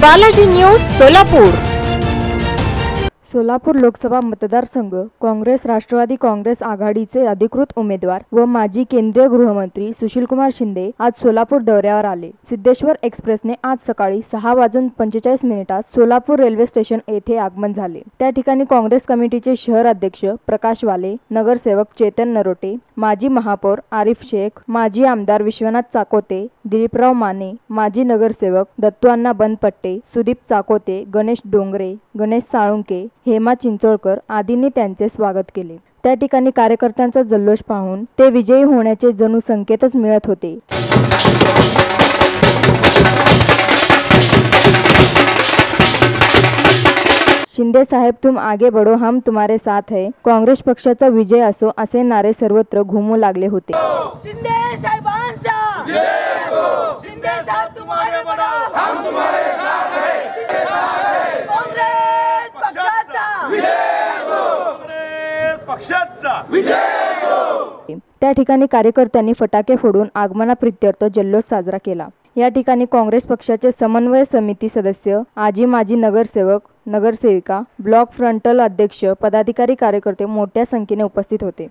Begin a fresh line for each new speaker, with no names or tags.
Balaji news Solapur.
Solapur Lok Sabha मतदारसंघ काँग्रेस राष्ट्रवादी काँग्रेस आघाडीचे अधिकृत उमेदवार व माजी केंद्रीय गृहमंत्री सुशीलकुमार शिंदे आज सोलापूर दौऱ्यावर आले। सिद्धेश्वर एक्सप्रेसने आज सकाळी 6:45 सोलापूर रेल्वे स्टेशन येथे आगमन झाले। त्या ठिकाणी काँग्रेस कमिटीचे शहर अध्यक्ष प्रकाश वाले, नगरसेवक चेतन नरोटे, माजी महापौर आरिफ शेख, माजी आमदार विश्वनाथ चाकोते, दिलीपराव माने, माजी नगरसेवक दत्तूअण्णा बनपट्टे, सुदीप चाकोते, गणेश डोंगरे, गणेश साळुंके, हेमा चिंचोळकर आदींनी त्यांचे स्वागत केले। त्या ठिकाणी कार्यकर्त्यांचा जल्लोष पाहून ते विजयी होण्याचे जणू संकेतच मिळत होते। शिंदे साहेब तुम आगे बढ़ो, हम तुम्हारे साथ है, काँग्रेस पक्षाचा विजय असो असे नारे सर्वत्र घुमू लागले होते।
शिंदे साहेबांचा शिंदे साहेब तुम आगे बढ़ो, हम तुम्हारे साथ हैं, शिंदे साहेब काँग्रेस पक्षाचा विजय असो।
त्या ठिकाणी कार्यकर्त्यांनी फटाके फोडून आगमनाप्रित्यर्थ जल्लोष साजरा केला। या ठिकाणी काँग्रेस पक्षाचे समन्वय समिती सदस्य, आजी माजी नगरसेवक, नगरसेविका, ब्लॉक फ्रंटल अध्यक्ष, पदाधिकारी, कार्यकर्ते मोठ्या संख्येने उपस्थित होते।